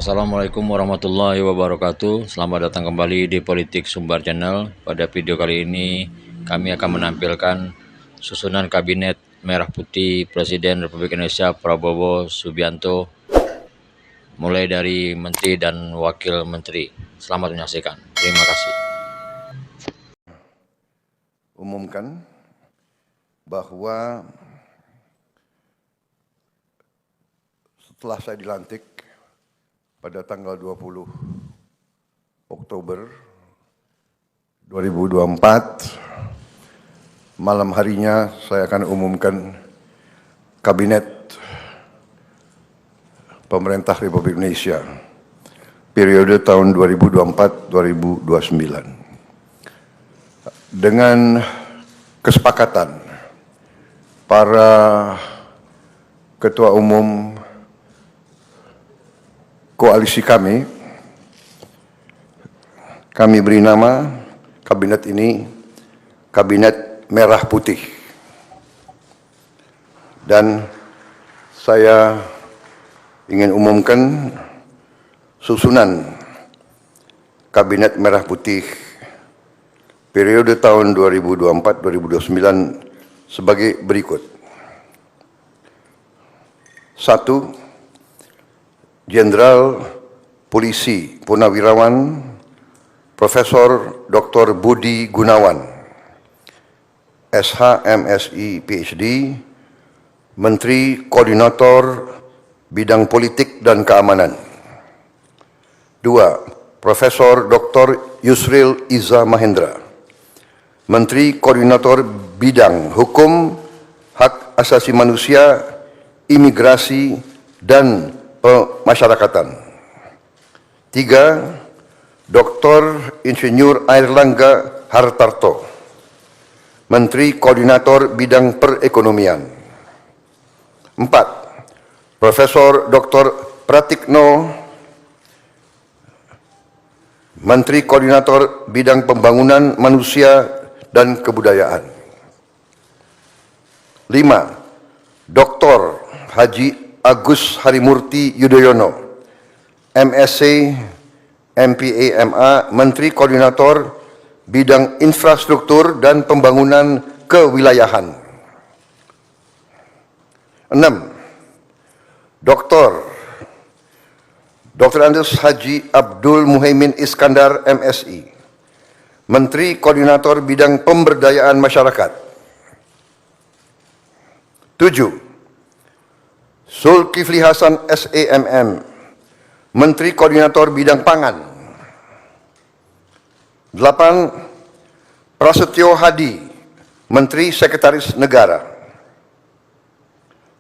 Assalamualaikum warahmatullahi wabarakatuh. Selamat datang kembali di Politik Sumbar Channel. Pada video kali ini kami akan menampilkan susunan Kabinet Merah Putih Presiden Republik Indonesia Prabowo Subianto, mulai dari Menteri dan Wakil Menteri. Selamat menyaksikan. Terima kasih. Umumkan bahwa setelah saya dilantik pada tanggal 20 Oktober 2024, malam harinya saya akan umumkan Kabinet Pemerintah Republik Indonesia periode tahun 2024-2029. Dengan kesepakatan para ketua umum koalisi kami beri nama kabinet ini Kabinet Merah Putih. Dan saya ingin umumkan susunan Kabinet Merah Putih periode tahun 2024-2029 sebagai berikut. 1. Jenderal Polisi Purnawirawan Profesor Dr. Budi Gunawan, SH, MSI, PhD, Menteri Koordinator Bidang Politik dan Keamanan. 2. Profesor Dr. Yusril Iza Mahendra, Menteri Koordinator Bidang Hukum, Hak Asasi Manusia, Imigrasi, dan Pemasyarakatan. 3. Dr. Insinyur Airlangga Hartarto, Menteri Koordinator Bidang Perekonomian. 4. Profesor Dr. Pratikno, Menteri Koordinator Bidang Pembangunan Manusia dan Kebudayaan. 5. Dr. Haji Agus Harimurti Yudhoyono, MSc, MPA, MA, Menteri Koordinator Bidang Infrastruktur dan Pembangunan Kewilayahan. 6. Dr. Andes Haji Abdul Muhaimin Iskandar, MSI, Menteri Koordinator Bidang Pemberdayaan Masyarakat. 7. Zulkifli Hasan, SEMM, Menteri Koordinator Bidang Pangan. 8. Prasetyo Hadi, Menteri Sekretaris Negara.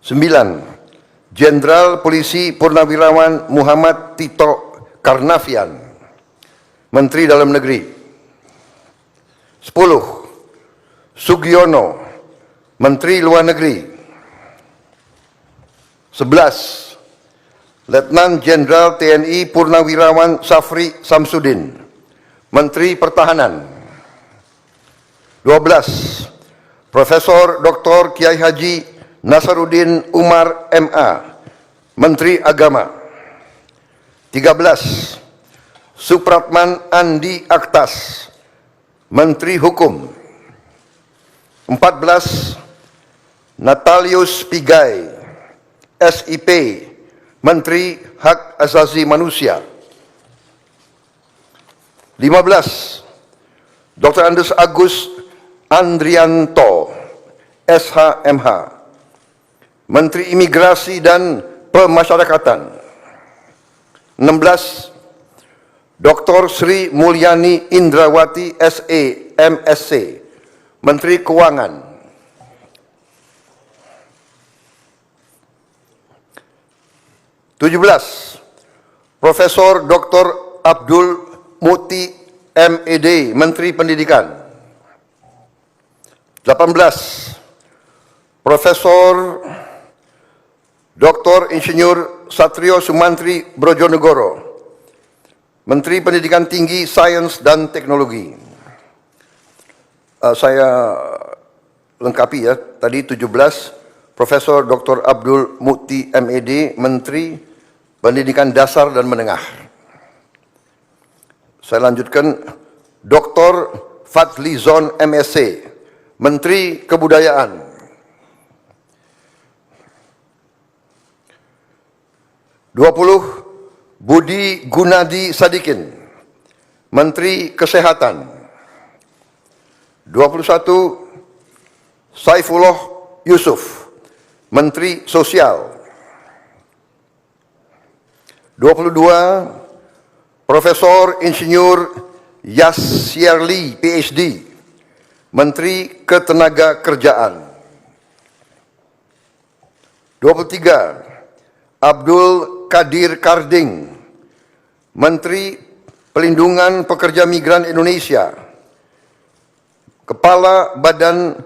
9. Jenderal Polisi Purnawirawan Muhammad Tito Karnavian, Menteri Dalam Negeri. 10. Sugiono, Menteri Luar Negeri. 11. Letnan Jenderal TNI Purnawirawan Safri Samsudin, Menteri Pertahanan. 12. Profesor Dr. Kiai Haji Nasaruddin Umar, MA, Menteri Agama. 13. Supratman Andi Aktas, Menteri Hukum. 14. Natalius Pigai, SIP, Menteri Hak Asasi Manusia. 15. Dr. Andes Agus Andrianto, SHMH, Menteri Imigrasi dan Pemasyarakatan. 16. Dr. Sri Mulyani Indrawati, SE, MSc, Menteri Keuangan. 17. Profesor Dr. Abdul Muti, MED, Menteri Pendidikan. 18. Profesor Dr. Insinyur Satrio Sumantri Brojonegoro, Menteri Pendidikan Tinggi, Sains dan Teknologi. Saya lengkapi ya, tadi 17. Profesor Dr. Abdul Muti, MED, Menteri Pendidikan Dasar dan Menengah. Saya lanjutkan, Dr. Fadlizon MSc, Menteri Kebudayaan. Budi Gunadi Sadikin, Menteri Kesehatan. 21, Saifullah Yusuf, Menteri Sosial. 22, Profesor Insinyur Yasyarli, PhD, Menteri Ketenagakerjaan. 23, Abdul Kadir Karding, Menteri Pelindungan Pekerja Migran Indonesia, Kepala Badan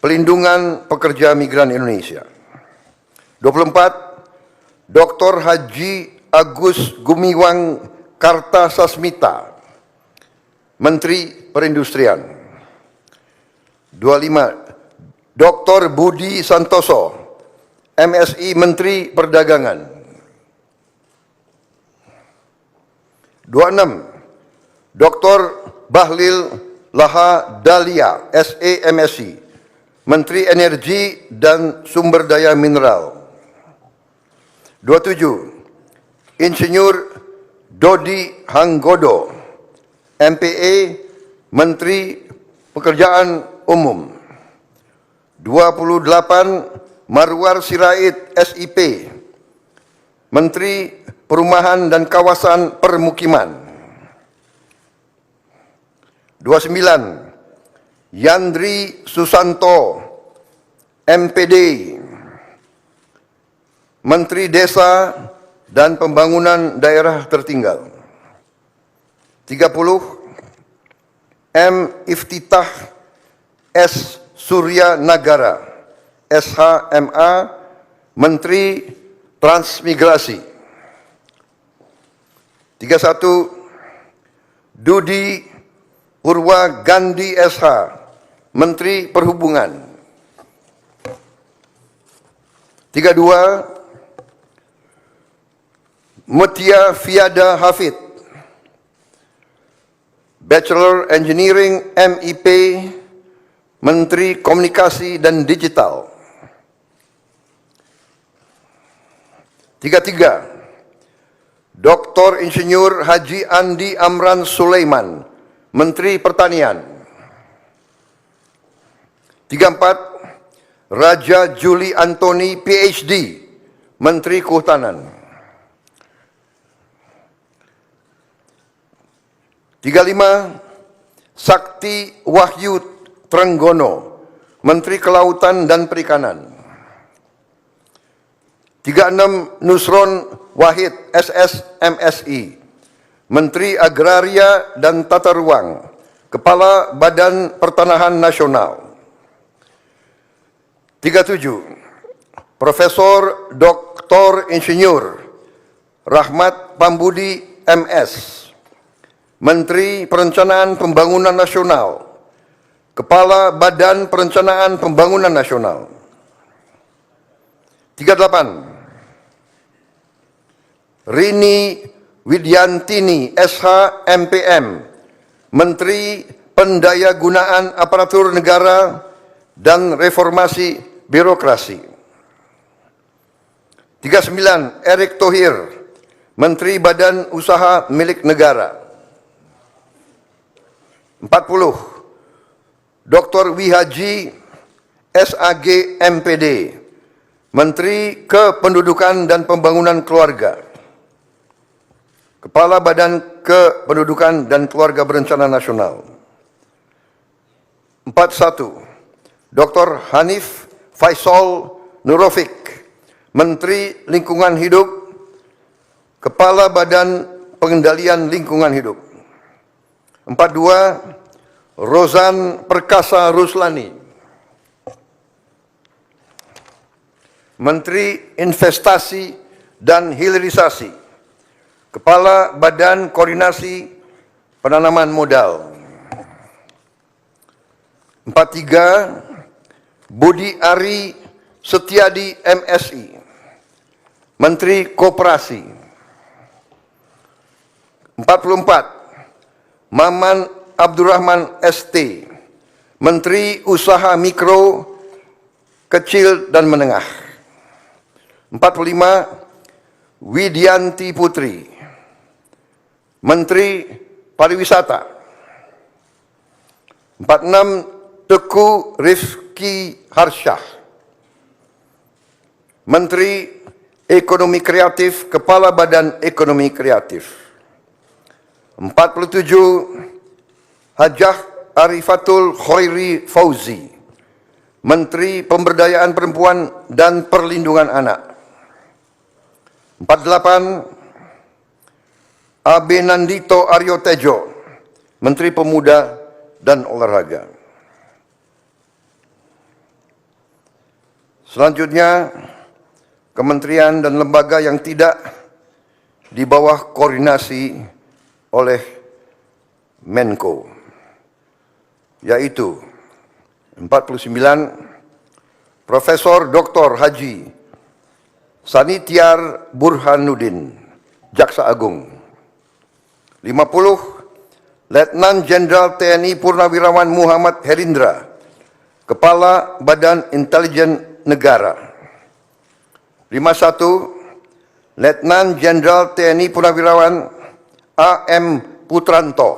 Pelindungan Pekerja Migran Indonesia. 24, Dr. Haji Agus Gumiwang Kartasasmita, Menteri Perindustrian. 25, Dr. Budi Santoso, MSI, Menteri Perdagangan. 26, Dr. Bahlil Lahadalia, SE, MSI, Menteri Energi dan Sumber Daya Mineral. 27, Insinyur Dodi Hanggodo, MPE, Menteri Pekerjaan Umum. 28, Marwar Sirait, SIP, Menteri Perumahan dan Kawasan Permukiman. 29, Yandri Susanto, MPD, Menteri Desa dan Pembangunan Daerah Tertinggal. 30, M. Iftitah S. Surya Nagara, SHMA, Menteri Transmigrasi. 31, Dudi Purwa Gandhi SH, Menteri Perhubungan. 32, Mutia Fiada Hafid, Bachelor Engineering MIP, Menteri Komunikasi dan Digital. 33, Dr. Insinyur Haji Andi Amran Sulaiman, Menteri Pertanian. 34, Raja Juli Antoni, PhD, Menteri Kehutanan. 35, Sakti Wahyu Trenggono, Menteri Kelautan dan Perikanan. 36, Nusron Wahid, SS, MSI, Menteri Agraria dan Tata Ruang, Kepala Badan Pertanahan Nasional. 37, Profesor Dr. Insinyur Rahmat Pambudi, MS, Menteri Perencanaan Pembangunan Nasional, Kepala Badan Perencanaan Pembangunan Nasional. 38, Rini Widyantini, SH, MPM, Menteri Pendayagunaan Aparatur Negara dan Reformasi Birokrasi. 39, Erick Thohir, Menteri Badan Usaha Milik Negara. 40, Dr. Wihaji SAG, MPD, Menteri Kependudukan dan Pembangunan Keluarga, Kepala Badan Kependudukan dan Keluarga Berencana Nasional. 41, Dr. Hanif Faisal Nurofik, Menteri Lingkungan Hidup, Kepala Badan Pengendalian Lingkungan Hidup. 42, Rozan Perkasa Ruslani, Menteri Investasi dan Hilirisasi, Kepala Badan Koordinasi Penanaman Modal. 43, Budi Ari Setiadi, MSI, Menteri Koperasi. 44, Maman Abdurrahman ST, Menteri Usaha Mikro, Kecil dan Menengah. 45, Widianti Putri, Menteri Pariwisata. 46, Teguh Rifki Harsyah, Menteri Ekonomi Kreatif, Kepala Badan Ekonomi Kreatif. 47, Hajah Arifatul Khairi Fauzi, Menteri Pemberdayaan Perempuan dan Perlindungan Anak. 48, Abe Nandito Aryo Tejo, Menteri Pemuda dan Olahraga. Selanjutnya, kementerian dan lembaga yang tidak di bawah koordinasi oleh Menko, yaitu 49, Profesor Dr. Haji Sanitiar Burhanuddin, Jaksa Agung. 50, Letnan Jenderal TNI Purnawirawan Muhammad Herindra, Kepala Badan Intelijen Negara. 51, Letnan Jenderal TNI Purnawirawan A.M. Putranto,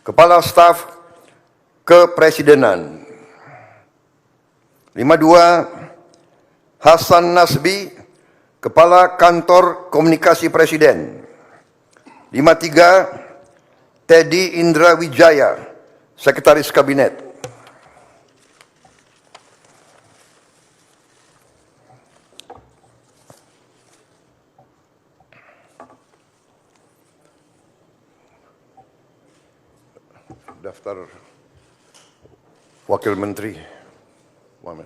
Kepala Staf Kepresidenan. 52, Hasan Nasbi, Kepala Kantor Komunikasi Presiden. 53, Teddy Indra Wijaya, Sekretaris Kabinet. Daftar Wakil Menteri. Wamen.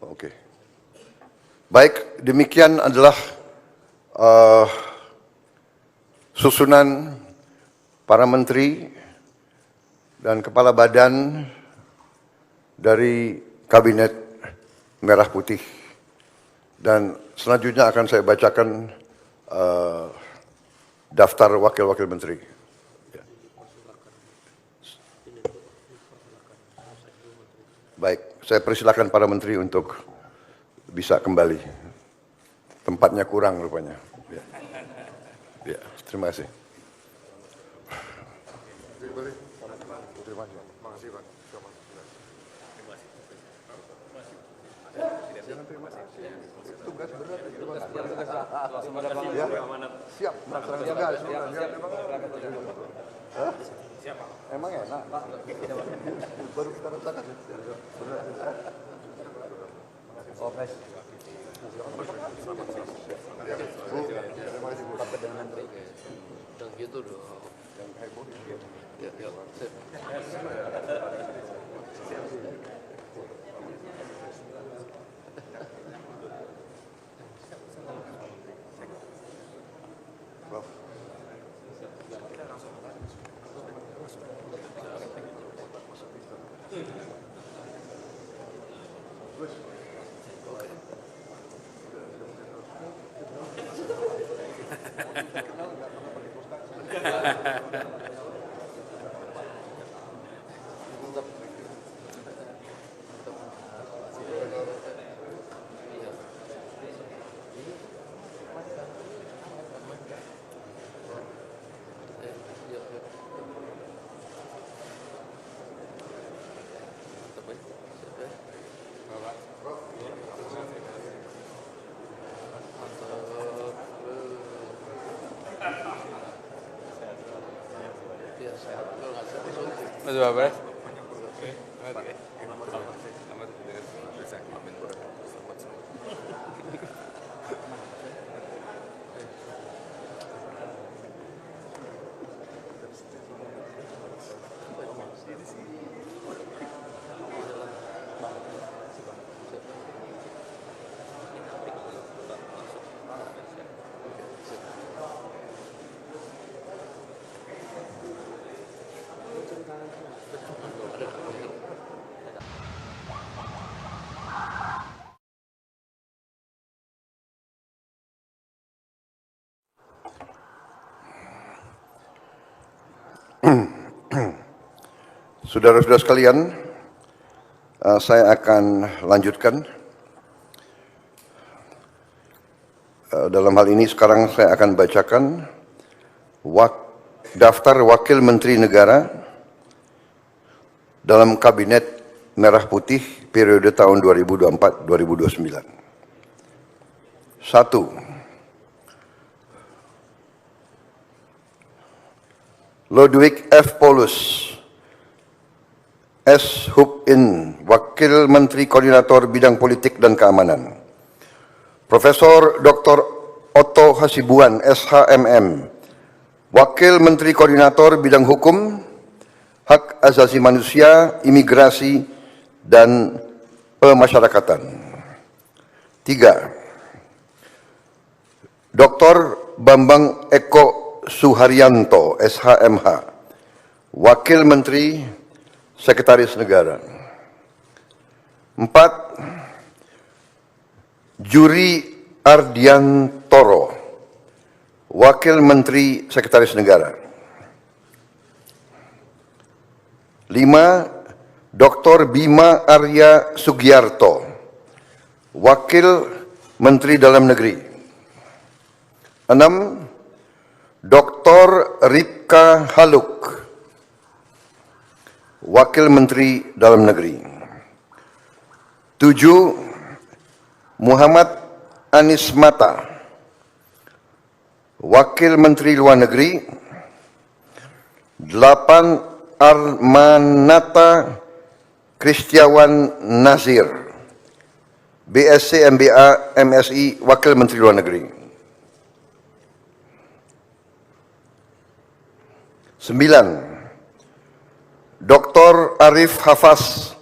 Oke. Baik, demikian adalah susunan para menteri dan kepala badan dari Kabinet Merah Putih. Dan selanjutnya akan saya bacakan daftar wakil-wakil menteri. Baik, saya persilakan para menteri untuk bisa kembali. Tempatnya kurang rupanya. Ya, terima kasih. Siap, siap. Emang enak. Baru kita rasakan. Oh, guys. Bu, terima kasih Bu. Rapat dengan menteri. Dan gitu dong. Yang heboh. Ya, ya. Mas Bapak. Saudara-saudara sekalian, saya akan lanjutkan. Dalam hal ini sekarang saya akan bacakan daftar Wakil Menteri Negara dalam Kabinet Merah Putih periode tahun 2024-2029. 1. Ludwig F. Paulus, S. Hub-In, Wakil Menteri Koordinator Bidang Politik dan Keamanan. Profesor Dr. Otto Hasibuan, SHMM, Wakil Menteri Koordinator Bidang Hukum, Hak Asasi Manusia, Imigrasi, dan Pemasyarakatan. 3. Dr. Bambang Eko Suharyanto, SHMH, Wakil Menteri Sekretaris Negara. 4. Juri Ardiantoro, Wakil Menteri Sekretaris Negara. 5. Dr. Bima Arya Sugiarto, Wakil Menteri Dalam Negeri. 6. Dr. Ripka Haluk, Wakil Menteri Dalam Negeri. 7. Muhammad Anies Mata, Wakil Menteri Luar Negeri. 8. Armanata Kristiawan Nazir, BSc MBA MSI, Wakil Menteri Luar Negeri. 9. Dr. Arif Hafaz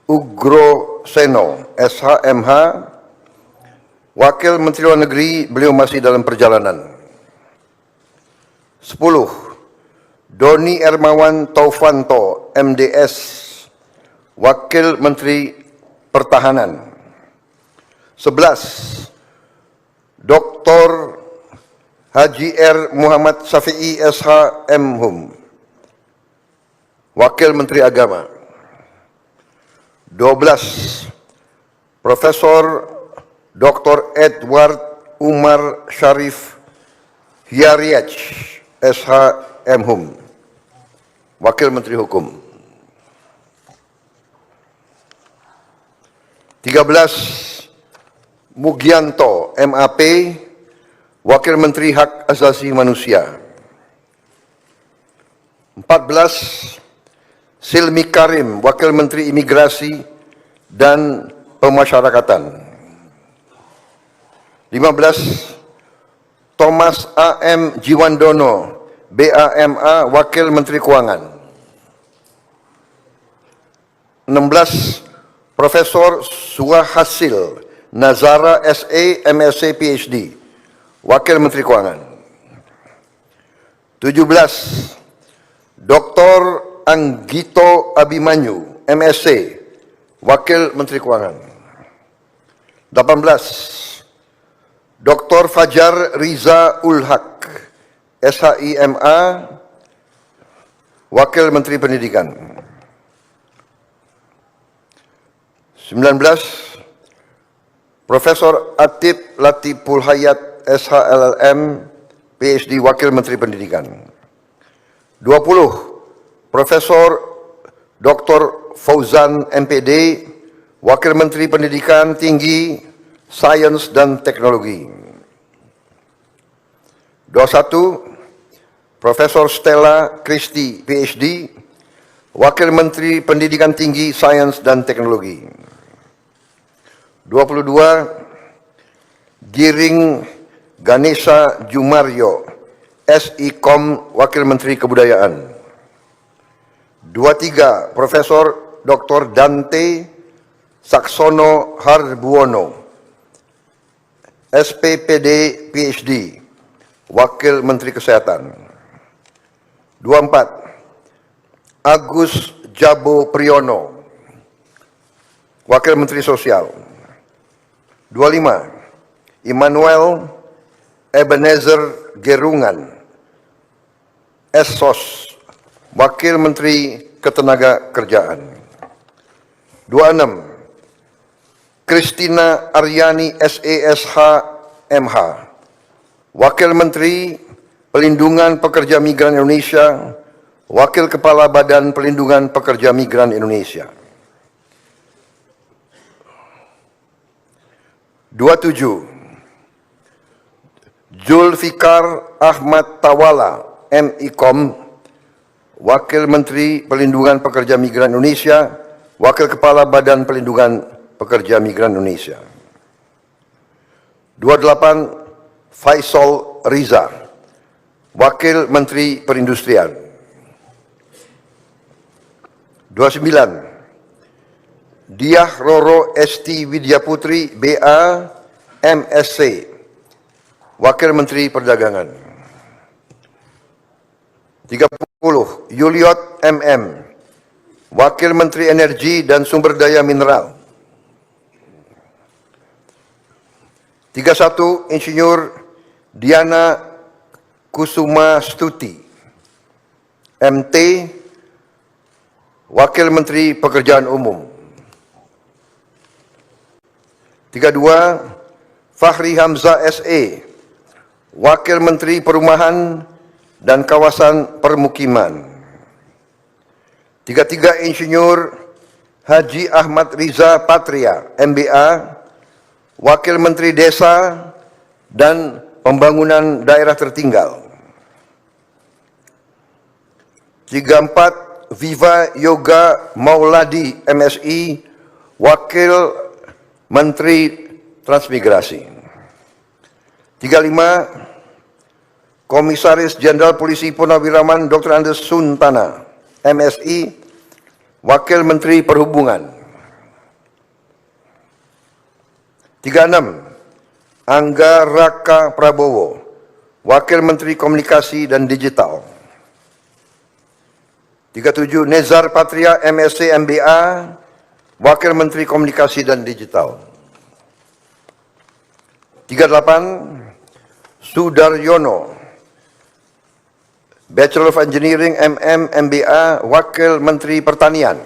Ugroseno, SHMH, Wakil Menteri Luar Negeri, beliau masih dalam perjalanan. 10. Doni Ermawan Taufanto, MDS, Wakil Menteri Pertahanan. 11. Dr. Haji R. Muhammad Syafi'i, SHMHum, Wakil Menteri Agama. 12. Profesor Dr. Edward Umar Syarif Hiariach, SHMHum, Wakil Menteri Hukum. 13. Mugianto, MAP, Wakil Menteri Hak Asasi Manusia. 14. Silmi Karim, Wakil Menteri Imigrasi dan Pemasyarakatan. 15. Thomas A.M. Jiwandono, BAMA, Wakil Menteri Keuangan. 16. Profesor Suhasil Nazara, SE, MSc, PhD, Wakil Menteri Keuangan. 17. Dr. Anggito Abimanyu, MSc, Wakil Menteri Keuangan. 18. Dr. Fajar Riza Ulhaq, SHIMA, Wakil Menteri Pendidikan. 19. Profesor Atib Latiful Hayat, SHLLM, PhD, Wakil Menteri Pendidikan. 20. Profesor Dr. Fauzan, MPD, Wakil Menteri Pendidikan Tinggi, Sains dan Teknologi. 21. Profesor Stella Christie, PhD, Wakil Menteri Pendidikan Tinggi, Sains dan Teknologi. 22. Giring Ganesha Jumaryo, SIKOM, Wakil Menteri Kebudayaan. 23. Profesor Dr. Dante Saksono Harbuono, SPPD, PhD, Wakil Menteri Kesehatan. 24. Agus Jabo Priyono, Wakil Menteri Sosial. 25. Immanuel Ebenezer Gerungan, SSOS, Wakil Menteri Ketenagakerjaan. 26. Christina Aryani SESH MH, Wakil Menteri Pelindungan Pekerja Migran Indonesia, Wakil Kepala Badan Pelindungan Pekerja Migran Indonesia. 27. Zulfikar Ahmad Tawala MIKOM, Wakil Menteri Pelindungan Pekerja Migran Indonesia, Wakil Kepala Badan Pelindungan Pekerja Migran Indonesia. 28. Faisal Riza, Wakil Menteri Perindustrian. 29. Diah Roro Esti Widyaputri BA MSc, Wakil Menteri Perdagangan. 30. Yuliot MM, Wakil Menteri Energi dan Sumber Daya Mineral. 31. Insinyur Diana Kusuma Stuti MT, Wakil Menteri Pekerjaan Umum. 32. Fahri Hamzah SE, Wakil Menteri Perumahan dan Kawasan Permukiman. 33. Insinyur Haji Ahmad Riza Patria MBA, Wakil Menteri Desa dan Pembangunan Daerah Tertinggal. 34. Viva Yoga Mauladi MSI, Wakil Menteri Transmigrasi. 35. Komisaris Jenderal Polisi Purnawirawan Dr. Andes Suntana MSI, Wakil Menteri Perhubungan. 36. Angga Raka Prabowo, Wakil Menteri Komunikasi dan Digital. 37. Nezar Patria MSc MBA, Wakil Menteri Komunikasi dan Digital. 38. Sudaryono, Bachelor of Engineering MM MBA, Wakil Menteri Pertanian.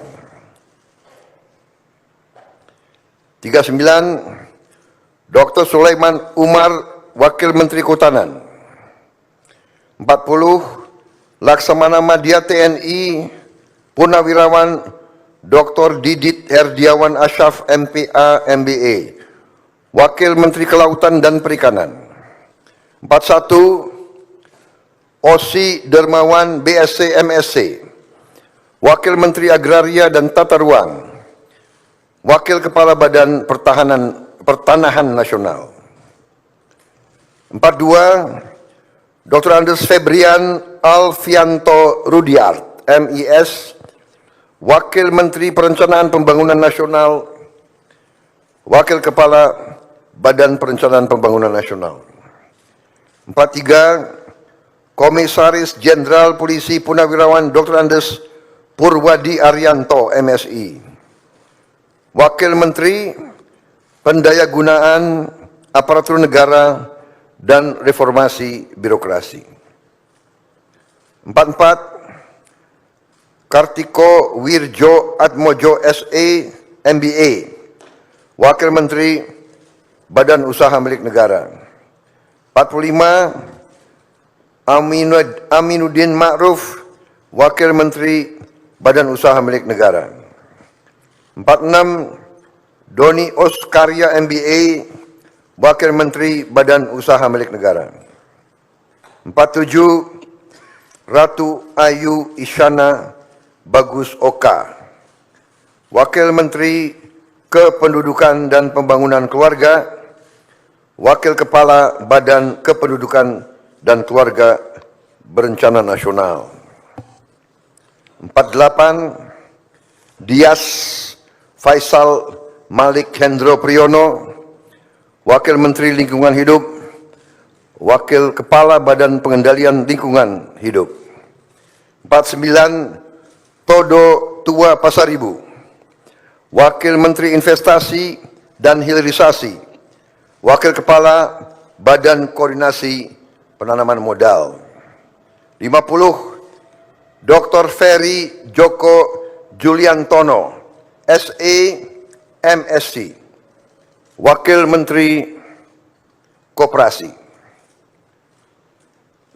39. Dr. Sulaiman Umar, Wakil Menteri Kehutanan. 40. Laksamana Madya TNI Purnawirawan Dr. Didit Herdiawan Ashraf MPA MBA, Wakil Menteri Kelautan dan Perikanan. 41. Osi Dermawan BSc MSc, Wakil Menteri Agraria dan Tata Ruang, Wakil Kepala Badan Pertanahan Nasional. 42. Dr. Andes Febrian Alfianto Rudiart MIS, Wakil Menteri Perencanaan Pembangunan Nasional, Wakil Kepala Badan Perencanaan Pembangunan Nasional. 43. Komisaris Jenderal Polisi Purnawirawan Dr. Andes Purwadi Arianto MSI, Wakil Menteri Pendayagunaan Aparatur Negara dan Reformasi Birokrasi. 44. Kartiko Wirjo Atmojo SE MBA, Wakil Menteri Badan Usaha Milik Negara. 45. Aminuddin Ma'ruf, Wakil Menteri Badan Usaha Milik Negara. 46. Doni Oskarya MBA, Wakil Menteri Badan Usaha Milik Negara. 47. Ratu Ayu Isyana Bagus Oka, Wakil Menteri Kependudukan dan Pembangunan Keluarga, Wakil Kepala Badan Kependudukan dan Keluarga Berencana Nasional. 48. Dias Faisal Malik Hendro Priyono, Wakil Menteri Lingkungan Hidup, Wakil Kepala Badan Pengendalian Lingkungan Hidup. 49. Todo Tua Pasaribu, Wakil Menteri Investasi dan Hilirisasi, Wakil Kepala Badan Koordinasi Penanaman Modal. 50. Dr. Ferry Joko Juliantono, SE, MSc, Wakil Menteri Koperasi.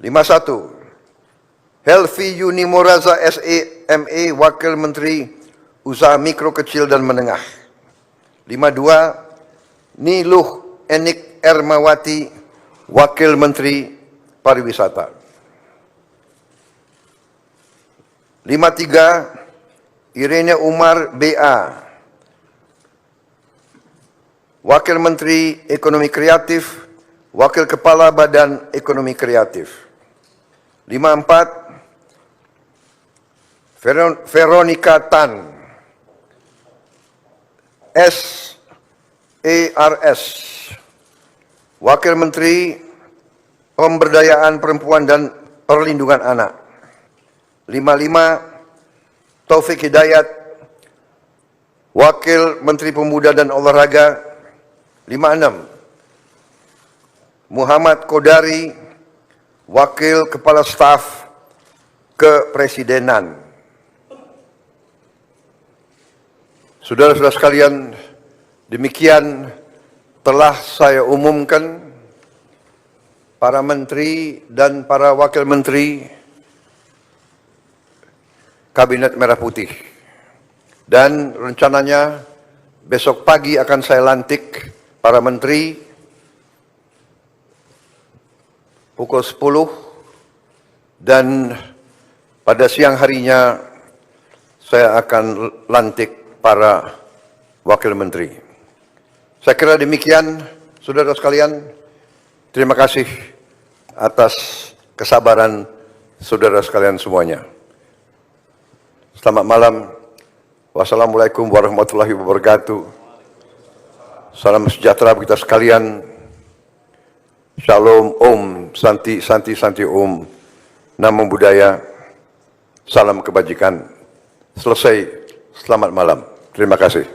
51. Helvi Yuni Moraza, SE, MA, Wakil Menteri Usaha Mikro, Kecil, dan Menengah. 52. Niluh Enik Ermawati, Wakil Menteri Pariwisata. 53. Irene Umar, BA, Wakil Menteri Ekonomi Kreatif, Wakil Kepala Badan Ekonomi Kreatif. 54. Veronica Tan, SERS, Wakil Menteri Pemberdayaan Perempuan dan Perlindungan Anak. 55. Taufik Hidayat, Wakil Menteri Pemuda dan Olahraga. 56. Muhammad Kodari, Wakil Kepala Staf Kepresidenan. Saudara-saudara sekalian, demikian telah saya umumkan para menteri dan para wakil menteri Kabinet Merah Putih. Dan rencananya besok pagi akan saya lantik para menteri pukul 10 dan pada siang harinya saya akan lantik para wakil menteri. Saya kira demikian, saudara sekalian. Terima kasih atas kesabaran saudara sekalian semuanya. Selamat malam. Wassalamualaikum warahmatullahi wabarakatuh. Salam sejahtera bagi kita sekalian. Shalom, Om, Santi, Santi, Santi, Om. Namo Buddhaya. Salam kebajikan. Selesai. Selamat malam. Terima kasih.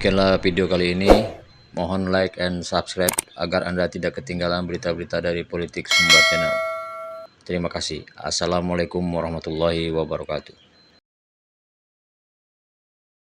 Demikianlah video kali ini. Mohon like and subscribe agar Anda tidak ketinggalan berita-berita dari Politik Sumbar Channel. Terima kasih. Assalamualaikum warahmatullahi wabarakatuh.